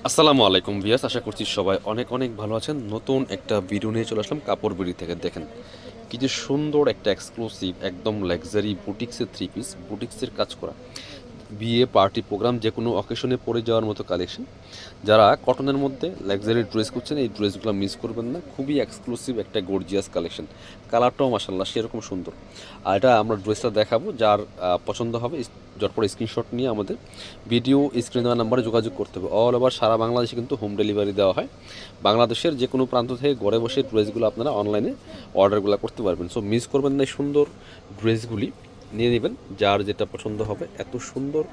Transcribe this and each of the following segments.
আসসালামু আলাইকুম ভিউয়ার্স, আশা করছি সবাই অনেক অনেক ভালো আছেন। নতুন একটা ভিডিও নিয়ে চলে আসলাম কাপড় বিড়ি থেকে। দেখেন কি যে সুন্দর একটা এক্সক্লুসিভ একদম লাক্সারি বুটিক্সের থ্রি পিস, বুটিক্সের কাজ করা বিয়ে পার্টি প্রোগ্রাম যে কোনো অকেশনে পরে যাওয়ার মতো কালেকশন। যারা কটনের মধ্যে লাক্সারি ড্রেস করছেন এই ড্রেসগুলো মিস করবেন না। খুবই এক্সক্লুসিভ একটা গর্জিয়াস কালেকশন, কালারটাও মাসাল্লাহ সেরকম সুন্দর। আর এটা আমরা ড্রেসটা দেখাবো, যার পছন্দ হবে ঝটপট স্ক্রিনশট নিয়ে আমাদের ভিডিও স্ক্রিন দেওয়া নাম্বারে যোগাযোগ করতে হবে। অল ওভার সারা বাংলাদেশে কিন্তু হোম ডেলিভারি দেওয়া হয়। বাংলাদেশের যে কোনো প্রান্ত থেকে ঘরে বসে ড্রেসগুলো আপনারা অনলাইনে অর্ডারগুলো করতে পারবেন। সো মিস করবেন না এই সুন্দর ড্রেসগুলি, নিয়ে নেবেন যার যেটা পছন্দ হবে। এত সুন্দর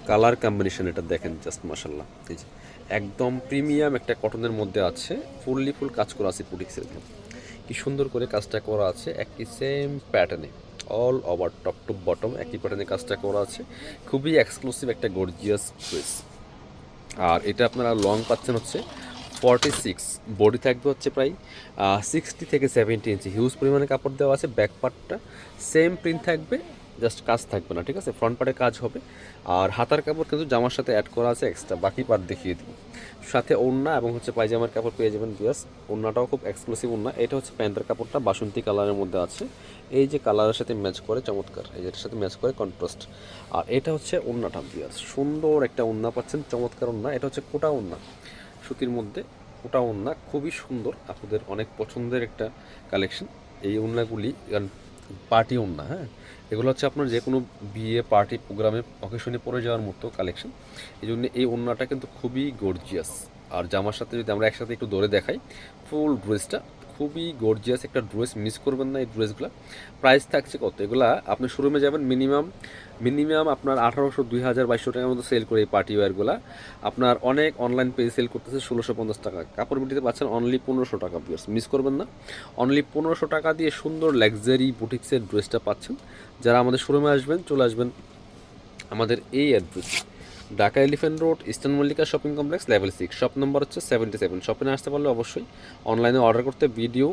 কালার কম্বিনেশন, এটা দেখেন জাস্ট মাশাল্লাহ। এই যে একদম প্রিমিয়াম একটা কটনের মধ্যে আছে, ফুল কাজ করা আছে বুটিক্সের। কি সুন্দর করে কাজটা করা আছে, একই সেম প্যাটার্নে all over top to bottom একই প্যাটার্নে কাজটা করা আছে। খুবই এক্সক্লুসিভ একটা গর্জিয়াস ড্রেস। আর এটা আপনারা লং পাচ্ছেন হচ্ছে 46, বডি থাকবে হচ্ছে প্রায় 60 থেকে 70 ইঞ্চি, হিউজ পরিমাণে কাপড় দেওয়া আছে। ব্যাক পার্টটা সেম প্রিন্ট থাকবে, জাস্ট কাজ থাকবে না, ঠিক আছে? ফ্রন্ট পার্টে কাজ হবে। আর হাতার কাপড় কিন্তু জামার সাথে অ্যাড করা আছে এক্সট্রা, বাকি পার্ট দেখিয়ে দিব। সাথে ওড়না এবং হচ্ছে পায়জামার কাপড় পেয়ে যাবেন বিয়াস। ওড়নাটাও খুব এক্সক্লুসিভ ওড়না। এটা হচ্ছে প্যান্টের কাপড়টা বাসন্তী কালারের মধ্যে আছে, এই যে কালারের সাথে ম্যাচ করে চমৎকার, এই যেটার সাথে ম্যাচ করে কন্ট্রাস্ট। আর এটা হচ্ছে ওড়নাটা বিয়াস, সুন্দর একটা ওড়না পাচ্ছেন, চমৎকার ওড়না। এটা হচ্ছে কোটা ওড়না, সুতির মধ্যে কোটা ওড়না, খুবই সুন্দর, আপনাদের অনেক পছন্দের একটা কালেকশন এই ওড়নাগুলি। কারণ পার্টি ওড়না, হ্যাঁ, এগুলো হচ্ছে আপনার যে কোনো বিয়ে পার্টি প্রোগ্রামে অকেশনে পরে যাওয়ার মতো কালেকশন। এই জন্য এই ওড়নাটা কিন্তু খুবই গর্জিয়াস। আর জামার সাথে যদি আমরা একসাথে একটু ধরে দেখাই, ফুল ড্রেসটা খুবই গর্জিয়াস একটা ড্রেস, মিস করবেন না এই ড্রেসগুলো। প্রাইস থাকছে কত, এগুলা আপনি শোরুমে যাবেন মিনিমাম মিনিমাম আপনার 1800, 2000, 2200 টাকার মতো সেল করে এই পার্টি ওয়্যারগুলো। আপনার অনেক অনলাইন পেজে সেল করতেছে 1650 টাকা, কাপড় বিটিতে পাচ্ছেন অনলি 1500 টাকা। ভিউয়ার্স মিস করবেন না, অনলি 1500 টাকা দিয়ে সুন্দর লাক্সারি বুটিক্সের ড্রেসটা পাচ্ছেন। যারা আমাদের শোরুমে আসবেন, চলে আসবেন আমাদের এই address, Dhaka elephant road, eastern Mallika shopping complex, level 6, shop number হচ্ছে 77। শপে না আসতে পারলে অবশ্যই অনলাইনে অর্ডার করতে ভিডিও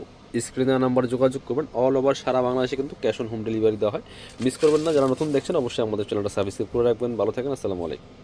স্ক্রিনে নাম্বারে যোগাযোগ করবেন। অল ওভার সারা বাংলাদেশে কিন্তু ক্যাশ অন হোম ডেলিভারি দেওয়া হয়। মিস করবেন না, যারা নতুন দেখছেন অবশ্যই আমাদের চ্যানেলটা সাবস্ক্রাইব করে রাখবেন। ভালো থাকেন, আসসালামু আলাইকুম।